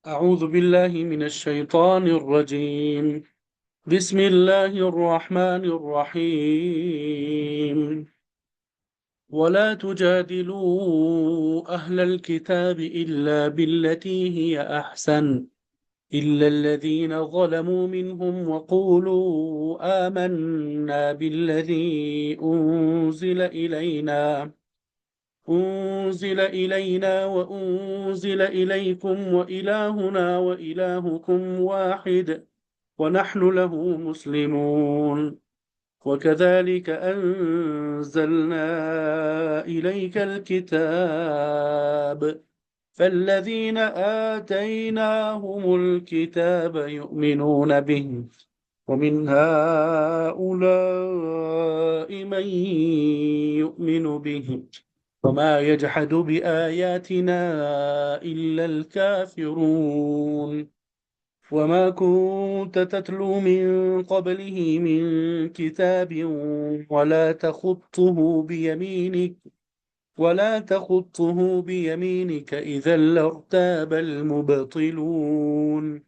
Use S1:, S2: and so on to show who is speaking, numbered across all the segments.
S1: أعوذ بالله من الشيطان الرجيم. بسم الله الرحمن الرحيم. ولا تجادلوا أهل الكتاب إلا بالتي هي أحسن إلا الذين ظلموا منهم وقولوا آمنا بالذي أنزل إلينا وأنزل إليكم وإلهنا وإلهكم واحد ونحن له مسلمون وكذلك أنزلنا إليك الكتاب فالذين آتيناهم الكتاب يؤمنون به ومن هؤلاء من يؤمن به وما يجحد بآياتنا إلا الكافرون وما كنت تتلو من قبله من كتاب ولا تخطه بيمينك إذا لارتاب المبطلون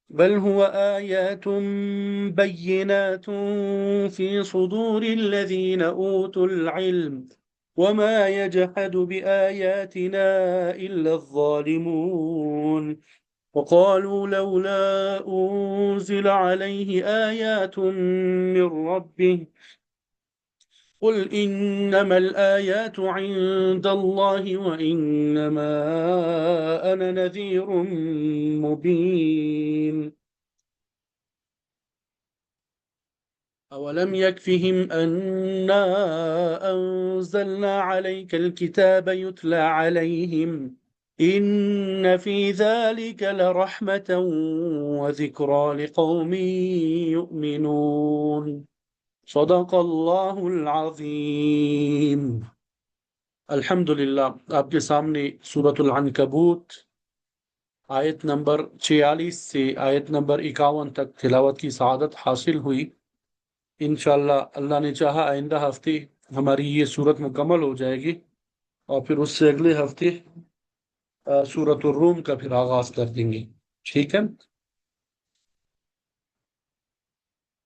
S1: بل هو آيات بينات في صدور الذين أوتوا العلم وما يجحد بآياتنا إلا الظالمون وقالوا لولا أنزل عليه آيات من ربه قل إنما الآيات عند الله وإنما أنا نذير مبين أولم يكفهم أنا أنزلنا عليك الكتاب يتلى عليهم إن في ذلك لرحمة وذكرى لقوم يؤمنون صدق اللہ العظیم۔ الحمدللہ، آپ کے سامنے سورۃ العنکبوت آیت نمبر 46 سے آیت نمبر 51 تک تلاوت کی سعادت حاصل ہوئی۔ انشاءاللہ اللہ نے چاہا آئندہ ہفتے ہماری یہ سورت مکمل ہو جائے گی اور پھر اس سے اگلے ہفتے سورۃ الروم کا پھر آغاز کر دیں گے، ٹھیک ہے؟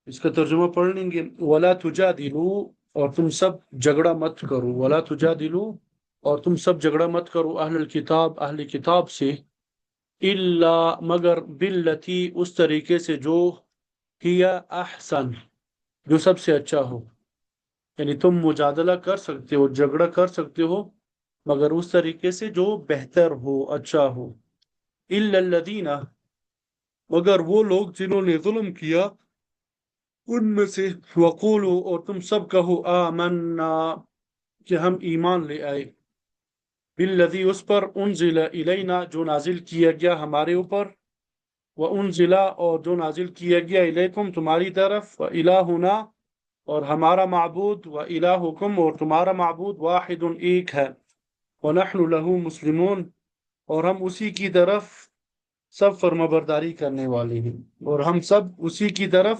S1: اس کا ترجمہ پڑھ لیں گے۔ وَلَا تُجَادِلُوا، اور تم سب جھگڑا مت کرو، وَلَا تُجَادِلُوا، اور تم سب جھگڑا مت کرو، اہل الکتاب، اہل کتاب سے، الا مگر باللتی، اس طریقے سے جو کیا احسن، جو سب سے اچھا ہو، یعنی تم مجادلہ کر سکتے ہو، جھگڑا کر سکتے ہو، مگر اس طریقے سے جو بہتر ہو، اچھا ہو۔ الا الذین، مگر وہ لوگ جنہوں نے ظلم کیا، ان میں سے، وقولو، اور تم سب کہو، آمنا، کہ ہم ایمان لے آئے، بالذی، اس پر، انزل الینا، جو نازل کیا گیا ہمارے اوپر، وانزل، اور جو نازل کیا گیا الیکم، تمہاری طرف، والہنا، اور ہمارا معبود، والہکم، اور تمہارا معبود، واحد، ایک ہے، ونحن لہ مسلمون، اور ہم اسی کی طرف سب فرما برداری کرنے والے ہیں، اور ہم سب اسی کی طرف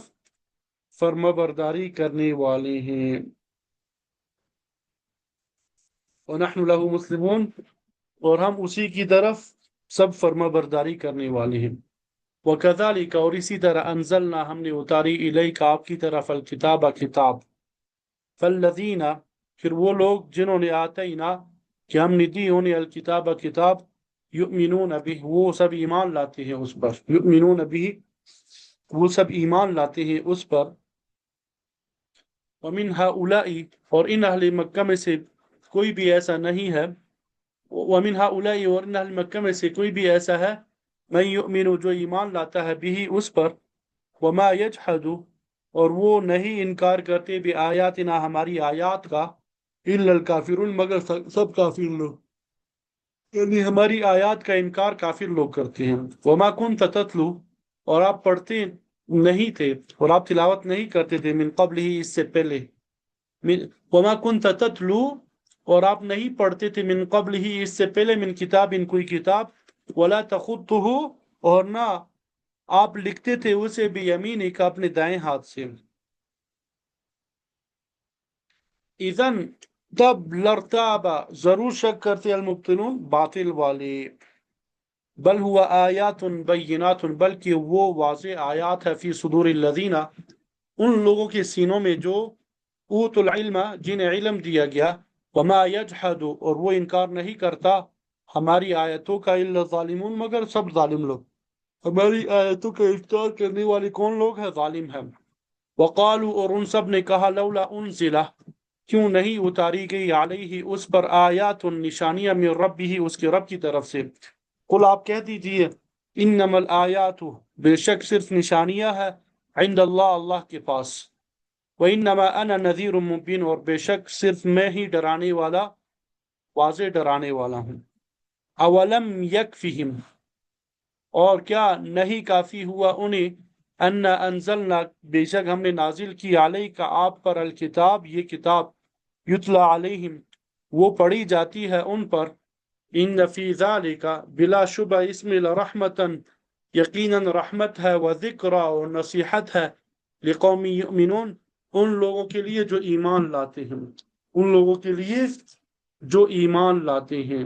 S1: فرما برداری کرنے والے ہیں، وَنَحْنُ لَهُ مُسْلِمُونَ، اور ہم اسی کی طرف سب فرما برداری کرنے والے ہیں۔ وَكَذَلِكَ، اور اسی طرح، انزلنا، ہم نے اتاری، الیک، آپ کی طرف، الکتاب، کتاب، فالذین، پھر وہ لوگ جنہوں نے آتینا، کہ ہم نے دی انہیں، الکتاب، کتاب، یؤمنون بہ، وہ سب ایمان لاتے ہیں اس پر، یؤمنون بہ، وہ سب ایمان لاتے ہیں اس پر، ومن ہؤلاء، اور ان اہل مکہ میں سے کوئی بھی ایسا نہیں ہے، ومن ہؤلاء، اور ان اہل مکہ میں سے کوئی بھی ایسا ہے، من یؤمن، جو ایمان لاتا ہے، بھی اس پر، وما یجحد، اور وہ نہیں انکار کرتے، بآیاتنا، ہماری آیات کا، الا الکافرون، مگر سب کافر لوگ، یعنی ہماری آیات کا انکار کافر لوگ کرتے ہیں۔ وما کنت تتلو، اور آپ پڑھتے نہیں تھے، اور آپ تلاوت نہیں کرتے تھے، من قبل ہی، اس سے پہلے، وما کنت تتلو، اور آپ نہیں پڑھتے تھے، من قبل ہی، اس سے پہلے، من کتاب، ان کوئی کتاب، ولا تخطہ، اور نہ آپ لکھتے تھے اسے، بیمینک، اپنے دائیں ہاتھ سے، اذن، تب لرتابا ضرور شک کرتے المبتلون باطل والے، بل ہوا آیات بینات بلکہ وہ واضح آیات ہے فی صدور الذین ان لوگوں کے سینوں میں جو اوت العلم جنہیں علم دیا گیا، وما یجحد اور وہ انکار نہیں کرتا ہماری آیتوں کا الا الظالمون مگر سب ظالم لوگ، ہماری آیتوں کا انکار کرنے والے کون لوگ ہیں؟ ظالم ہیں۔ وقالوا اور ان سب نے کہا لولا انزلہ کیوں نہیں اتاری گئی علیہ اس پر آیات نشانیاں من ربہ اس کے رب کی طرف سے، قل آپ کہہ دیجئے انما الآیات بے شک صرف نشانیاں ہے عند اللہ اللہ کے پاس، وانما انا نذیر مبین اور بے شک صرف میں ہی ڈرانے والا واضح ڈرانے والا ہوں۔ اولم یکفہم اور کیا نہیں کافی ہوا انہیں ان انزلنا بے شک ہم نے نازل کی علیہ کا آپ پر الکتاب یہ کتاب یتلا علیہم وہ پڑھی جاتی ہے ان پر، ان فی ذالک بلا شبہ اس میں لرحمتن یقیناً رحمت ہے، و ذکر اور نصیحت ہے، لقوم یؤمنون ان لوگوں کے لیے جو ایمان لاتے ہیں، ان لوگوں کے لیے جو ایمان لاتے ہیں۔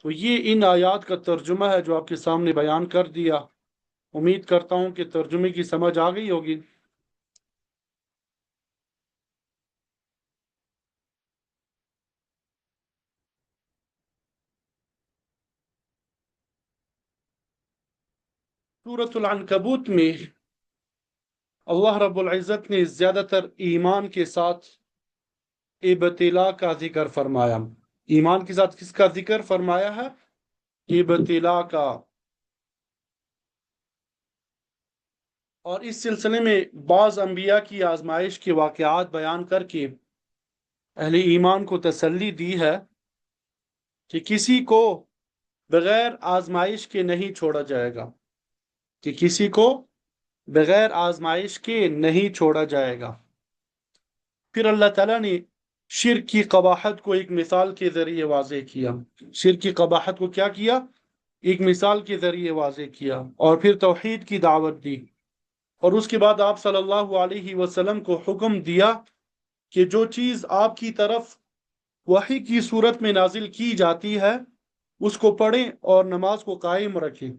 S1: تو یہ ان آیات کا ترجمہ ہے جو آپ کے سامنے بیان کر دیا، امید کرتا ہوں کہ ترجمے کی سمجھ آ گئی ہوگی۔ سورۃ العنکبوت میں اللہ رب العزت نے زیادہ تر ایمان کے ساتھ ابتلا کا ذکر فرمایا۔ ایمان کے ساتھ کس کا ذکر فرمایا ہے؟ ابتلا کا۔ اور اس سلسلے میں بعض انبیاء کی آزمائش کے واقعات بیان کر کے اہل ایمان کو تسلی دی ہے کہ کسی کو بغیر آزمائش کے نہیں چھوڑا جائے گا، کہ کسی کو بغیر آزمائش کے نہیں چھوڑا جائے گا۔ پھر اللہ تعالیٰ نے شرک کی قباحت کو ایک مثال کے ذریعے واضح کیا۔ شرک کی قباحت کو کیا کیا؟ ایک مثال کے ذریعے واضح کیا، اور پھر توحید کی دعوت دی، اور اس کے بعد آپ صلی اللہ علیہ وسلم کو حکم دیا کہ جو چیز آپ کی طرف وحی کی صورت میں نازل کی جاتی ہے اس کو پڑھیں اور نماز کو قائم رکھیں۔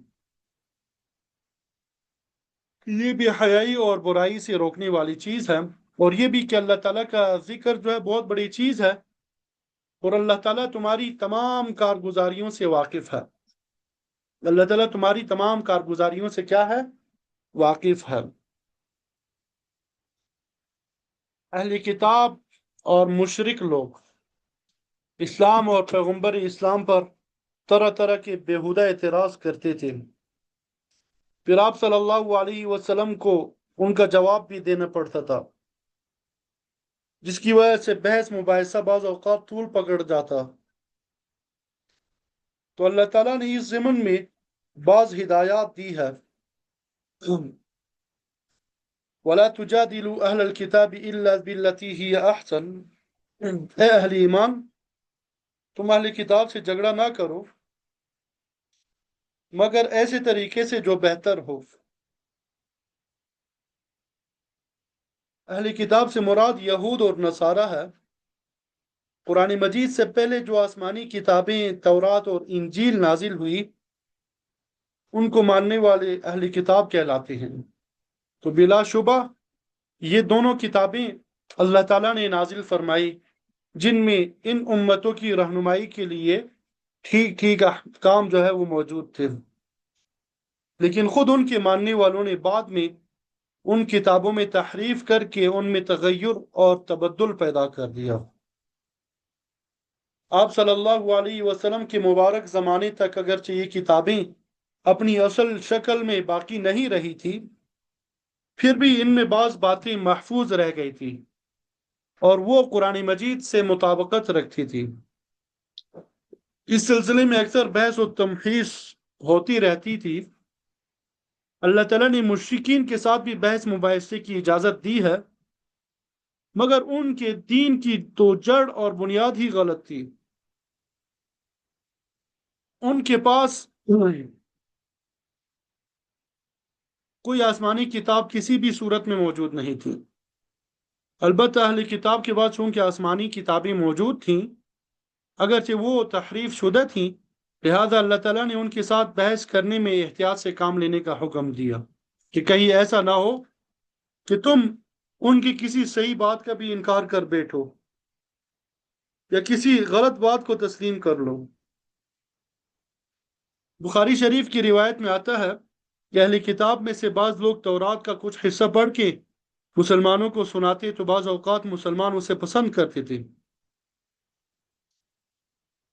S1: یہ بھی حیائی اور برائی سے روکنے والی چیز ہے، اور یہ بھی کہ اللہ تعالیٰ کا ذکر جو ہے بہت بڑی چیز ہے، اور اللہ تعالیٰ تمہاری تمام کارگزاریوں سے واقف ہے۔ اللہ تعالیٰ تمہاری تمام کارگزاریوں سے کیا ہے؟ واقف ہے۔ اہل کتاب اور مشرک لوگ اسلام اور پیغمبر اسلام پر طرح طرح کے بیہودہ اعتراض کرتے تھے، پھر آپ صلی اللہ علیہ وسلم کو ان کا جواب بھی دینا پڑتا تھا، جس کی وجہ سے بحث مباحثہ بعض اوقات طول پکڑ جاتا۔ تو اللہ تعالیٰ نے اس ضمن میں بعض ہدایات دی ہے۔ وَلَا تُجَادِلُوا أَهْلَ الْكِتَابِ إِلَّا بِالَّتِي هِيَ أَحْسَنُ اے اہل ایمان تم اہل کتاب سے جھگڑا نہ کرو مگر ایسے طریقے سے جو بہتر ہو۔ اہل کتاب سے مراد یہود اور نصارہ ہے۔ قرآن مجید سے پہلے جو آسمانی کتابیں تورات اور انجیل نازل ہوئی ان کو ماننے والے اہل کتاب کہلاتے ہیں۔ تو بلا شبہ یہ دونوں کتابیں اللہ تعالیٰ نے نازل فرمائی جن میں ان امتوں کی رہنمائی کے لیے ٹھیک ٹھیک احکام جو ہے وہ موجود تھے، لیکن خود ان کے ماننے والوں نے بعد میں ان کتابوں میں تحریف کر کے ان میں تغیر اور تبدل پیدا کر دیا۔ آپ صلی اللہ علیہ وسلم کے مبارک زمانے تک اگرچہ یہ کتابیں اپنی اصل شکل میں باقی نہیں رہی تھی، پھر بھی ان میں بعض باتیں محفوظ رہ گئی تھی اور وہ قرآن مجید سے مطابقت رکھتی تھی۔ اس سلسلے میں اکثر بحث و تمحیص ہوتی رہتی تھی۔ اللہ تعالیٰ نے مشرکین کے ساتھ بھی بحث مباحثے کی اجازت دی ہے، مگر ان کے دین کی تو جڑ اور بنیاد ہی غلط تھی۔ ان کے پاس کوئی آسمانی کتاب کسی بھی صورت میں موجود نہیں تھی۔ البتہ اہل کتاب کے بعد چونکہ آسمانی کتابیں موجود تھیں، اگرچہ وہ تحریف شدہ تھیں، لہذا اللہ تعالیٰ نے ان کے ساتھ بحث کرنے میں احتیاط سے کام لینے کا حکم دیا کہ کہیں ایسا نہ ہو کہ تم ان کی کسی صحیح بات کا بھی انکار کر بیٹھو یا کسی غلط بات کو تسلیم کر لو۔ بخاری شریف کی روایت میں آتا ہے کہ اہل کتاب میں سے بعض لوگ تورات کا کچھ حصہ پڑھ کے مسلمانوں کو سناتے تو بعض اوقات مسلمان اسے پسند کرتے تھے۔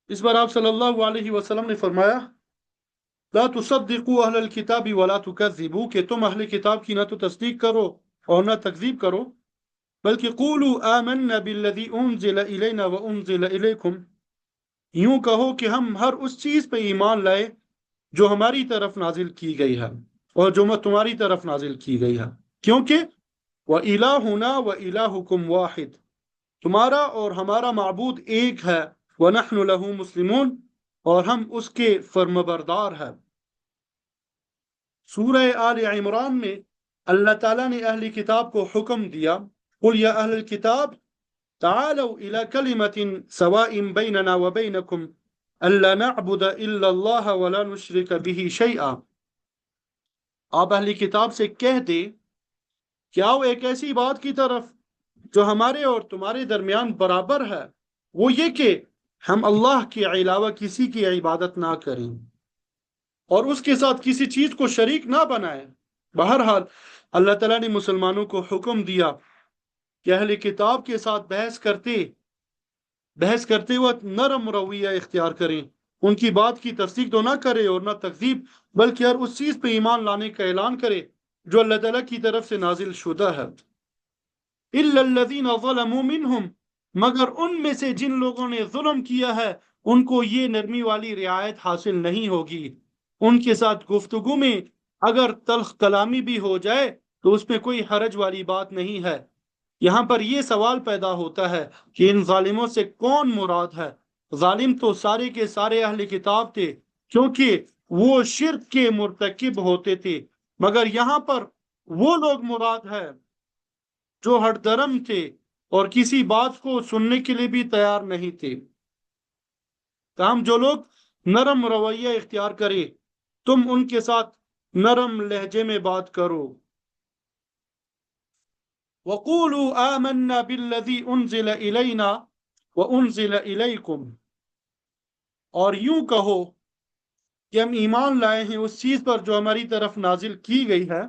S1: اس بار آپ صلی اللہ علیہ وسلم نے فرمایا لا تصدقوا اہل الکتاب ولا تکذبوا، کہ تم اہل کتاب کی نہ تو تصدیق کرو اور نہ تکذیب کرو، بلکہ قولوا آمنا بالذی انزل الینا وانزل الیکم، یوں کہو کہ ہم ہر اس چیز پہ ایمان لائے جو ہماری طرف نازل کی گئی ہے اور جو تمہاری طرف نازل کی گئی ہے، کیونکہ وَإِلَٰهُنَا وَإِلَٰهُكُمْ واحد، تمہارا اور ہمارا معبود ایک ہے، وَنَحْنُ لَهُ مُسْلِمُونَ، اور ہم اس کے فرمبردار ہیں۔ سورہ آل عمران میں اللہ تعالیٰ نے اہل کتاب کو حکم دیا قُلْ يَا أَهْلَ الْكِتَابِ تَعَالَوْا إِلَىٰ كَلِمَةٍ سَوَاءٍ بَيْنَنَا وَبَيْنَكُمْ أَلَّا نَعْبُدَ إِلَّا اللَّهَ وَلَا نُشْرِكَ بِهِ شَيْئًا، آپ اہل کتاب سے کہہ دے کہ آؤ ایک ایسی بات کی طرف جو ہمارے اور تمہارے درمیان برابر ہے، وہ یہ کہ ہم اللہ کے علاوہ کسی کی عبادت نہ کریں اور اس کے ساتھ کسی چیز کو شریک نہ بنائیں۔ بہرحال اللہ تعالیٰ نے مسلمانوں کو حکم دیا کہ اہل کتاب کے ساتھ بحث کرتے وقت نرم رویہ اختیار کریں، ان کی بات کی تصدیق تو نہ کرے اور نہ تکذیب، بلکہ ہر اس چیز پہ ایمان لانے کا اعلان کرے جو اللہ تعالیٰ کی طرف سے نازل شدہ ہے۔ إِلَّا الَّذِينَ ظَلَمُوا مِنْهُمْ، مگر ان میں سے جن لوگوں نے ظلم کیا ہے ان کو یہ نرمی والی رعایت حاصل نہیں ہوگی۔ ان کے ساتھ گفتگو میں اگر تلخ کلامی بھی ہو جائے تو اس میں کوئی حرج والی بات نہیں ہے۔ یہاں پر یہ سوال پیدا ہوتا ہے کہ ان ظالموں سے کون مراد ہے؟ ظالم تو سارے کے سارے اہل کتاب تھے، کیونکہ وہ شرک کے مرتکب ہوتے تھے، مگر یہاں پر وہ لوگ مراد ہے جو ہر درم تھے اور کسی بات کو سننے کے لیے بھی تیار نہیں تھے۔ تاہم جو لوگ نرم رویہ اختیار کرے تم ان کے ساتھ نرم لہجے میں بات کرو۔ وَقُولُوا آمَنَّا بِالَّذِي أُنزِلَ إِلَيْنَا وَأُنزِلَ إِلَيْكُمْ، اور یوں کہو کہ ہم ایمان لائے ہیں اس چیز پر جو ہماری طرف نازل کی گئی ہے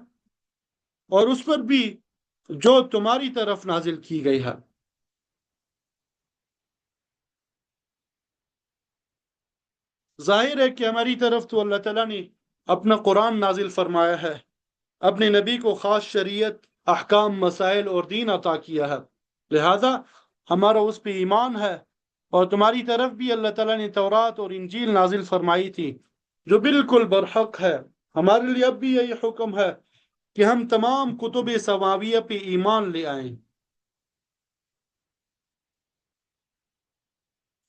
S1: اور اس پر بھی جو تمہاری طرف نازل کی گئی ہے۔ ظاہر ہے کہ ہماری طرف تو اللہ تعالیٰ نے اپنا قرآن نازل فرمایا ہے، اپنے نبی کو خاص شریعت، احکام، مسائل اور دین عطا کیا ہے، لہذا ہمارا اس پہ ایمان ہے۔ اور تمہاری طرف بھی اللہ تعالیٰ نے تورات اور انجیل نازل فرمائی تھی جو بالکل برحق ہے۔ ہمارے لیے اب بھی یہی حکم ہے کہ ہم تمام کتب سماویہ پہ ایمان لے آئیں۔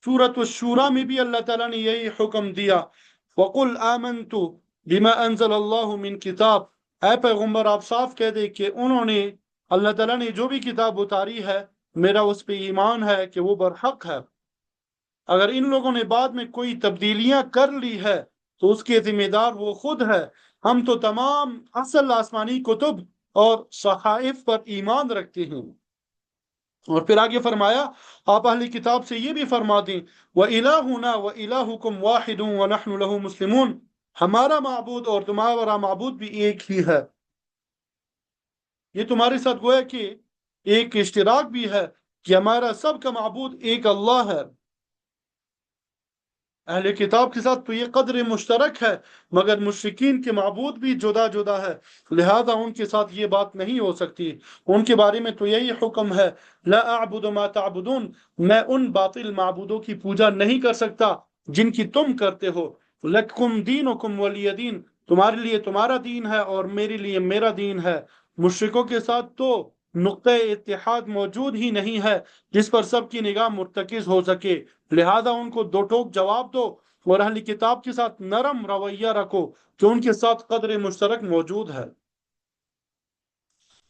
S1: سورۃ الشورى میں بھی اللہ تعالیٰ نے یہی حکم دیا وَقُلْ آمَنْتُ بِمَا أَنزَلَ اللَّهُ مِنْ کتاب، اے پیغمبر آپ صاف کہہ دے کہ انہوں نے، اللہ تعالیٰ نے جو بھی کتاب اتاری ہے میرا اس پہ ایمان ہے کہ وہ برحق ہے۔ اگر ان لوگوں نے بعد میں کوئی تبدیلیاں کر لی ہے تو اس کے ذمہ دار وہ خود ہے، ہم تو تمام اصل آسمانی کتب اور صحائف پر ایمان رکھتے ہیں۔ اور پھر آگے فرمایا آپ اہل کتاب سے یہ بھی فرما دیں وَإِلَٰهُنَا وَإِلَٰهُكُمْ وَاحِدٌ وَنَحْنُ لَهُ مُسْلِمُونَ، ہمارا معبود اور تمہارا معبود بھی ایک ہی ہے۔ یہ تمہارے ساتھ گویا کہ ایک اشتراک بھی ہے کہ ہمارا سب کا معبود ایک اللہ ہے۔ اہل کتاب کے ساتھ تو یہ قدر مشترک ہے، مگر مشرکین کے معبود بھی جدا جدا ہے، لہذا ان کے ساتھ یہ بات نہیں ہو سکتی۔ ان کے بارے میں تو یہی حکم ہے لا اعبد ما تعبدون، میں ان باطل معبودوں کی پوجا نہیں کر سکتا جن کی تم کرتے ہو۔ لکم دینکم ولی دین، تمہارے لیے تمہارا دین ہے اور میرے لیے میرا دین ہے۔ مشرکوں کے ساتھ تو نقطہ اتحاد موجود ہی نہیں ہے جس پر سب کی نگاہ مرتکز ہو سکے، لہذا ان کو دو ٹوک جواب دو اور اہل کتاب کے ساتھ نرم رویہ رکھو کہ ان کے ساتھ قدر مشترک موجود ہے۔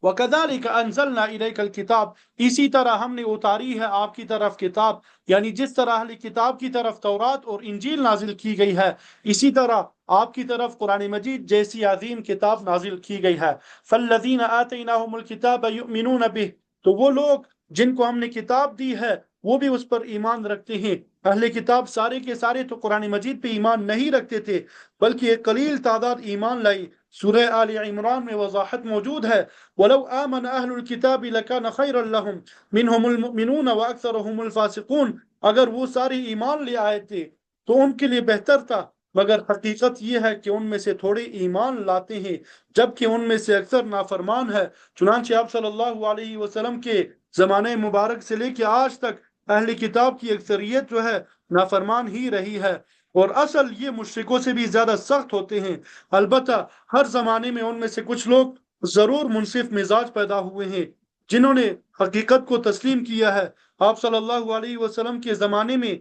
S1: وَكَذَلِكَ أَنزَلْنَا إِلَيْكَ الْكِتَابَ، اسی طرح ہم نے اتاری ہے آپ کی طرف کتاب، یعنی جس طرح اہل کتاب کی طرف تورات اور انجیل نازل کی گئی ہے، اسی طرح آپ کی طرف قرآن مجید جیسی عظیم کتاب نازل کی گئی ہے۔ فَالَّذِينَ آتَيْنَاهُمُ الْكِتَابَ يُؤْمِنُونَ بِهِ، تو وہ لوگ جن کو ہم نے کتاب دی ہے وہ بھی اس پر ایمان رکھتے ہیں۔ اہل کتاب سارے کے سارے تو قرآن مجید پہ ایمان نہیں رکھتے تھے، بلکہ ایک قلیل تعداد ایمان لائی۔ سورہ آل عمران میں وضاحت موجود ہے، وَلَوْ آمَنَ أَهْلُ الْكِتَابِ لَكَانَ خَيْرًا لَهُمْ مِنْهُمُ الْمُؤْمِنُونَ وَأَكْثَرُهُمُ الْفَاسِقُونَ، اگر وہ سارے ایمان لے آئے تھے تو ان کے لیے بہتر تھا، مگر حقیقت یہ ہے کہ ان میں سے تھوڑے ایمان لاتے ہیں جبکہ ان میں سے اکثر نافرمان ہے۔ چنانچہ آپ صلی اللہ علیہ وسلم کے زمانے مبارک سے لے کے آج تک اہل کتاب کی اکثریت جو ہے نافرمان ہی رہی ہے، اور اصل یہ مشرکوں سے بھی زیادہ سخت ہوتے ہیں۔ البتہ ہر زمانے میں ان میں سے کچھ لوگ ضرور منصف مزاج پیدا ہوئے ہیں جنہوں نے حقیقت کو تسلیم کیا ہے۔ آپ صلی اللہ علیہ وسلم کے زمانے میں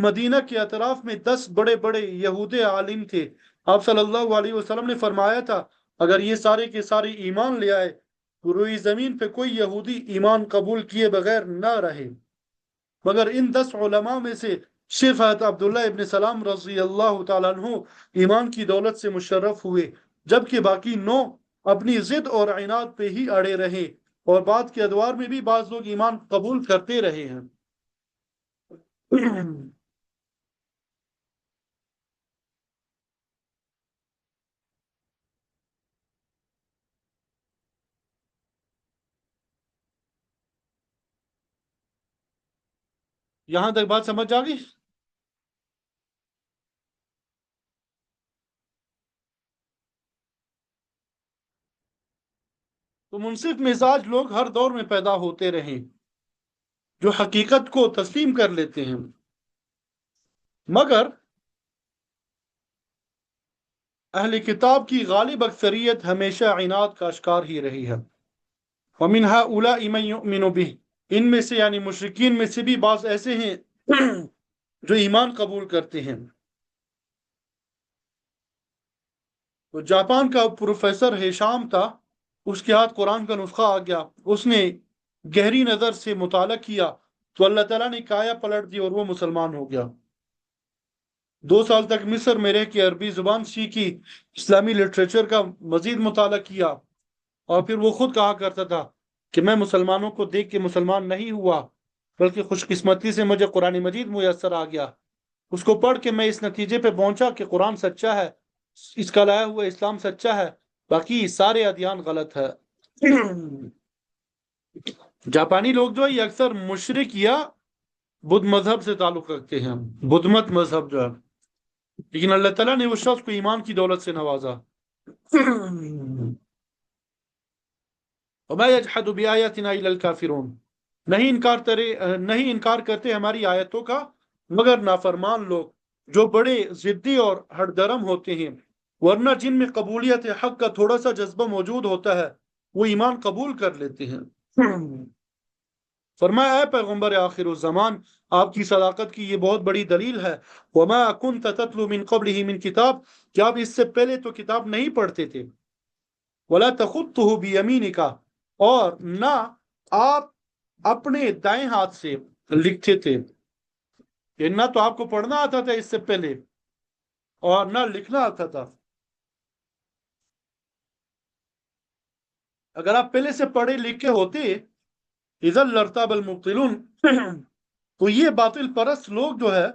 S1: مدینہ کے اطراف میں 10 بڑے بڑے یہود عالم تھے۔ آپ صلی اللہ علیہ وسلم نے فرمایا تھا اگر یہ سارے کے سارے ایمان لے آئے تو روئی زمین پہ کوئی یہودی ایمان قبول کیے بغیر نہ رہے، مگر ان 10 علماء میں سے صرف حضرت عبداللہ ابن سلام رضی اللہ تعالیٰ عنہ ایمان کی دولت سے مشرف ہوئے، جبکہ باقی 9 اپنی ضد اور عناد پہ ہی اڑے رہے، اور بعد کے ادوار میں بھی بعض لوگ ایمان قبول کرتے رہے ہیں۔ یہاں تک بات سمجھ آ گئی؟ تو منصف مزاج لوگ ہر دور میں پیدا ہوتے رہیں جو حقیقت کو تسلیم کر لیتے ہیں، مگر اہل کتاب کی غالب اکثریت ہمیشہ عناد کا شکار ہی رہی ہے۔ وَمِنْ هَؤُلَاءِ مَنْ يُؤْمِنُ بِهِ، ان میں سے یعنی مشرکین میں سے بھی بعض ایسے ہیں جو ایمان قبول کرتے ہیں۔ تو جاپان کا پروفیسر ہیشام تھا، اس کے ہاتھ قرآن کا نسخہ آ گیا، اس نے گہری نظر سے مطالعہ کیا تو اللہ تعالیٰ نے کایا پلٹ دی اور وہ مسلمان ہو گیا۔ 2 سال تک مصر میں رہ کے عربی زبان سیکھی، اسلامی لٹریچر کا مزید مطالعہ کیا، اور پھر وہ خود کہا کرتا تھا کہ میں مسلمانوں کو دیکھ کے مسلمان نہیں ہوا، بلکہ خوش قسمتی سے مجھے قرآن مجید میسر آ گیا، اس کو پڑھ کے میں اس نتیجے پہ پہنچا کہ قرآن سچا ہے، اس کا لایا ہوا اسلام سچا ہے، باقی سارے ادیان غلط ہے۔ جاپانی لوگ جو ہے یہ اکثر مشرک یا بدھ مذہب سے تعلق رکھتے ہیں، بدھ مت مذہب جو ہے، لیکن اللہ تعالیٰ نے اس شخص کو ایمان کی دولت سے نوازا۔ وَمَا يَجْحَدُ بِآيَاتِنَا إِلَّا الْكَافِرُونَ، نہیں انکار کرتے ہماری آیتوں کا مگر نافرمان لوگ جو بڑے ضدی اور ہٹ درم ہوتے ہیں، ورنہ جن میں قبولیت حق کا تھوڑا سا جذبہ موجود ہوتا ہے وہ ایمان قبول کر لیتے ہیں۔ فرمایا اے پیغمبر آخر الزمان، آپ کی صداقت کی یہ بہت بڑی دلیل ہے۔ وَمَا كُنْتَ تَتْلُو مِنْ قَبْلِهِ مِنْ کتاب، کہ آپ اس سے پہلے تو کتاب نہیں پڑھتے تھے۔ وَلَا تَخُطُّهُ بِيَمِينِكَ، اور نہ آپ اپنے دائیں ہاتھ سے لکھتے تھے، کہ نہ تو آپ کو پڑھنا آتا تھا اس سے پہلے اور نہ لکھنا آتا تھا۔ اگر آپ پہلے سے پڑھے لکھے ہوتے اِذًا لَارْتَابَ الْمُبْطِلُونَ، تو یہ باطل پرست لوگ جو ہے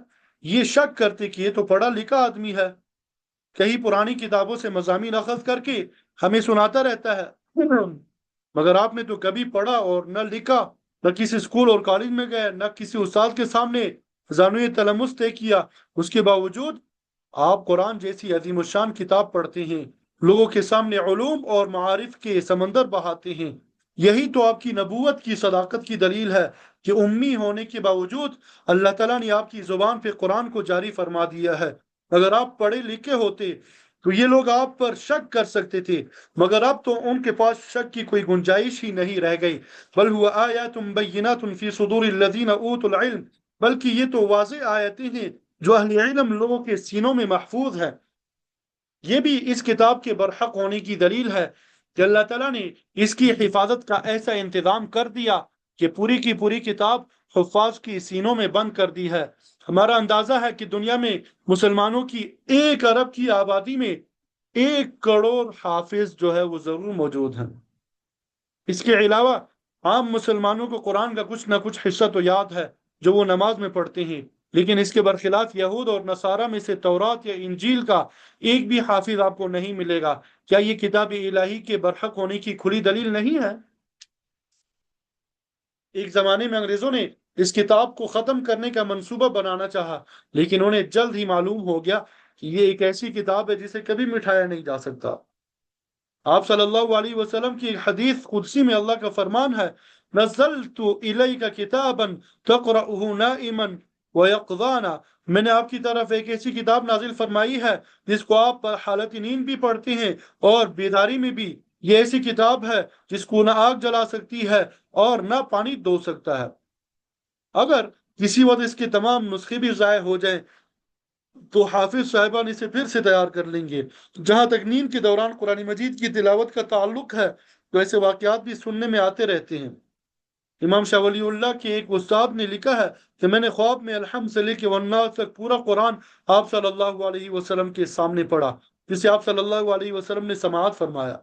S1: یہ شک کرتے کہ یہ تو پڑھا لکھا آدمی ہے، کئی پرانی کتابوں سے مضامین اخذ کر کے ہمیں سناتا رہتا ہے، مگر آپ نے تو کبھی پڑھا اور نہ لکھا، نہ کسی اسکول اور کالج میں گئے، نہ کسی استاد کے سامنے زانوی تلمس طے کیا، اس کے باوجود آپ قرآن جیسی عظیم الشان کتاب پڑھتے ہیں، لوگوں کے سامنے علوم اور معارف کے سمندر بہاتے ہیں۔ یہی تو آپ کی نبوت کی صداقت کی دلیل ہے کہ امی ہونے کے باوجود اللہ تعالیٰ نے آپ کی زبان پہ قرآن کو جاری فرما دیا ہے۔ اگر آپ پڑھے لکھے ہوتے تو یہ لوگ آپ پر شک کر سکتے تھے، مگر اب تو ان کے پاس شک کی کوئی گنجائش ہی نہیں رہ گئی۔ بل هو آیات بینات فی صدور الذین اوتوا العلم، بلکہ یہ تو واضح آیتیں ہیں جو اہل علم لوگوں کے سینوں میں محفوظ ہے۔ یہ بھی اس کتاب کے برحق ہونے کی دلیل ہے کہ اللہ تعالیٰ نے اس کی حفاظت کا ایسا انتظام کر دیا کہ پوری کی پوری کتاب حفاظ کی سینوں میں بند کر دی ہے۔ ہمارا اندازہ ہے کہ دنیا میں مسلمانوں کی 1 ارب کی آبادی میں 1 کروڑ حافظ جو ہے وہ ضرور موجود ہیں۔ اس کے علاوہ عام مسلمانوں کو قرآن کا کچھ نہ کچھ حصہ تو یاد ہے جو وہ نماز میں پڑھتے ہیں، لیکن اس کے برخلاف یہود اور نصارہ میں سے تورات یا انجیل کا ایک بھی حافظ آپ کو نہیں ملے گا۔ کیا یہ کتاب الہی کے برحق ہونے کی کھلی دلیل نہیں ہے؟ ایک زمانے میں انگریزوں نے اس کتاب کو ختم کرنے کا منصوبہ بنانا چاہا، لیکن انہیں جلد ہی معلوم ہو گیا کہ یہ ایک ایسی کتاب ہے جسے کبھی مٹھایا نہیں جا سکتا۔ آپ صلی اللہ علیہ وسلم کی ایک حدیث قدسی میں اللہ کا فرمان ہے، نزلت الیک کتابا تقرأہ نائما ویقظانا، میں نے آپ کی طرف ایک ایسی کتاب نازل فرمائی ہے جس کو آپ حالت نیند بھی پڑھتے ہیں اور بیداری میں بھی۔ یہ ایسی کتاب ہے جس کو نہ آگ جلا سکتی ہے اور نہ پانی دھو سکتا ہے۔ اگر کسی وقت اس کے تمام نسخے بھی ضائع ہو جائیں تو حافظ صاحبان اسے پھر سے تیار کر لیں گے۔ جہاں تک نیند کے دوران قرآن مجید کی تلاوت کا تعلق ہے تو ایسے واقعات بھی سننے میں آتے رہتے ہیں۔ امام شاہ ولی اللہ کے ایک استاد نے لکھا ہے کہ میں نے خواب میں الحمد سے لے کے والناس تک پورا قرآن آپ صلی اللہ علیہ وسلم کے سامنے پڑھا، جسے آپ صلی اللہ علیہ وسلم نے سماعت فرمایا۔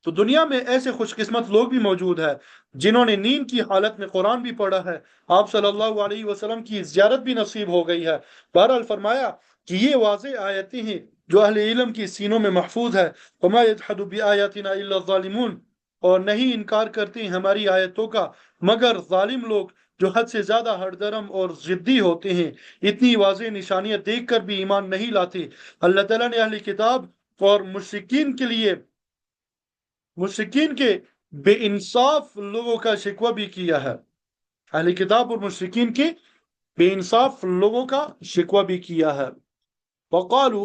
S1: تو دنیا میں ایسے خوش قسمت لوگ بھی موجود ہیں جنہوں نے نیند کی حالت میں قرآن بھی پڑھا ہے، آپ صلی اللہ علیہ وسلم کی زیارت بھی نصیب ہو گئی ہے۔ بہرحال فرمایا کہ یہ واضح آیتیں ہیں جو اہل علم کی سینوں میں محفوظ ہے۔ وَمَا يَجْحَدُ بِآيَاتِنَا إِلَّا الظَّالِمُونَ، اور نہیں انکار کرتے ہیں ہماری آیتوں کا مگر ظالم لوگ جو حد سے زیادہ ہردرم اور ضدی ہوتے ہیں، اتنی واضح نشانیاں دیکھ کر بھی ایمان نہیں لاتے۔ اللہ تعالیٰ نے اہل کتاب اور مشرکین کے بے انصاف لوگوں کا شکوہ بھی کیا ہے۔ اہل کتاب اور مشرکین کے بے انصاف لوگوں کا شکوہ بھی کیا ہے۔ وقالو،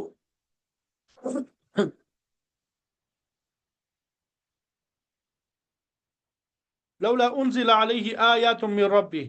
S1: لولا انزل علیہ آیات من ربہ،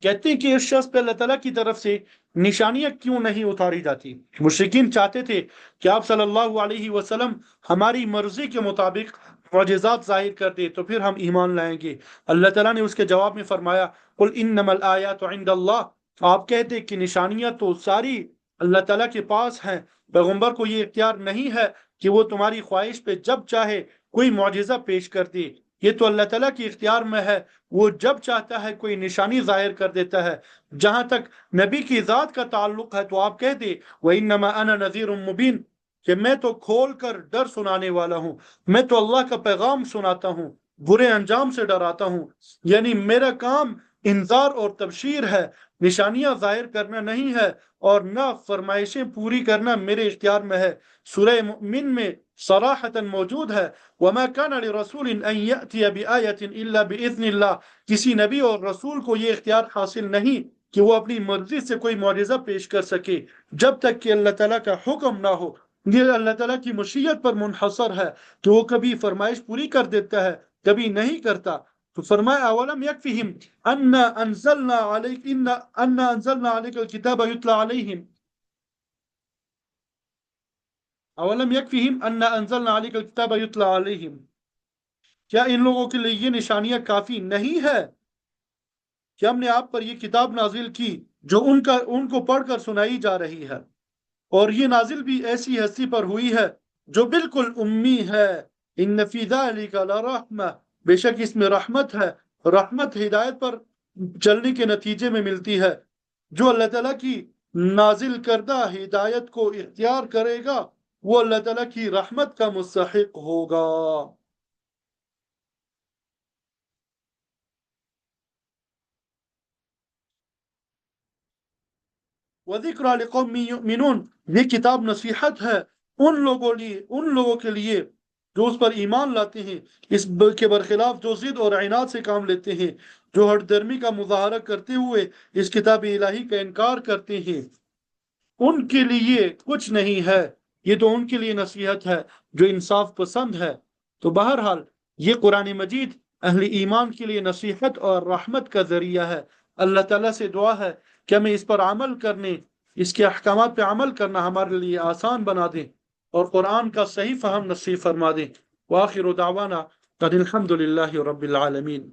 S1: کہتے ہیں کہ اس شخص پہ اللہ تعالیٰ کی طرف سے نشانیاں کیوں نہیں اتاری جاتی۔ مشرکین چاہتے تھے کہ آپ صلی اللہ علیہ وسلم ہماری مرضی کے مطابق معجزات ظاہر کر دے تو پھر ہم ایمان لائیں گے۔ اللہ تعالیٰ نے اس کے جواب میں فرمایا، قل انما الآیات عند اللہ، آپ کہتے کہ نشانیاں تو ساری اللہ تعالیٰ کے پاس ہیں، پیغمبر کو یہ اختیار نہیں ہے کہ وہ تمہاری خواہش پہ جب چاہے کوئی معجزہ پیش کر دے، یہ تو اللہ تعالیٰ کی اختیار میں ہے، وہ جب چاہتا ہے کوئی نشانی ظاہر کر دیتا ہے۔ جہاں تک نبی کی ذات کا تعلق ہے تو آپ کہہ دیں وَإِنَّمَا أَنَا نَذِيرٌ مُبِينٌ، کہ میں تو کھول کر ڈر سنانے والا ہوں، میں تو اللہ کا پیغام سناتا ہوں، برے انجام سے ڈراتا ہوں۔ یعنی میرا کام انذار اور تبشیر ہے، نشانیاں ظاہر کرنا نہیں ہے، اور نہ فرمائشیں پوری کرنا میرے اختیار میں ہے۔ سورہ مؤمن میں صراحتاً موجود ہے، وَمَا كَانَ لِرَسُولٍ أَن يَأْتِيَ بِآيَةٍ إِلَّا بِإِذْنِ اللَّهِ، کسی نبی اور رسول کو یہ اختیار حاصل نہیں کہ وہ اپنی مرضی سے کوئی معجزہ پیش کر سکے جب تک کہ اللہ تعالیٰ کا حکم نہ ہو۔ یہ اللہ تعالیٰ کی مشیت پر منحصر ہے کہ وہ کبھی فرمائش پوری کر دیتا ہے، کبھی نہیں کرتا۔ تو فرمایا اولم یکفہم انا انزلنا علیک الکتاب یتلی علیہم، اولم یکفہم انا انزلنا علیک الکتاب یتلی علیہم، کیا ان لوگوں کے لیے یہ نشانیاں کافی نہیں ہے کہ ہم نے آپ پر یہ کتاب نازل کی جو ان کو پڑھ کر سنائی جا رہی ہے، اور یہ نازل بھی ایسی ہستی پر ہوئی ہے جو بالکل امی ہے۔ ان فی ذلک لرحمہ، بے شک اس میں رحمت ہے۔ رحمت ہدایت پر چلنے کے نتیجے میں ملتی ہے۔ جو اللہ تعالیٰ کی نازل کردہ ہدایت کو اختیار کرے گا وہ اللہ تعالیٰ کی رحمت کا مستحق ہوگا۔ وَذِكْرَى لِقَوْمٍ يُؤْمِنُونَ، یہ کتاب نصیحت ہے ان لوگوں کے لیے جو اس پر ایمان لاتے ہیں، اس کے برخلاف جو ضد اور عناد سے کام لیتے ہیں، جو ہٹ درمی کا مظاہرہ کرتے ہوئے اس کتاب الہی کا انکار کرتے ہیں، ان کے لیے کچھ نہیں ہے۔ یہ تو ان کے لیے نصیحت ہے جو انصاف پسند ہے۔ تو بہرحال یہ قرآن مجید اہل ایمان کے لیے نصیحت اور رحمت کا ذریعہ ہے۔ اللہ تعالیٰ سے دعا ہے کہ ہمیں اس پر عمل کرنے اس کے احکامات پہ عمل کرنا ہمارے لیے آسان بنا دیں اور قرآن کا صحیح فہم نصیب فرما دیں۔ وآخر دعوانا ان الحمد للہ رب العالمین۔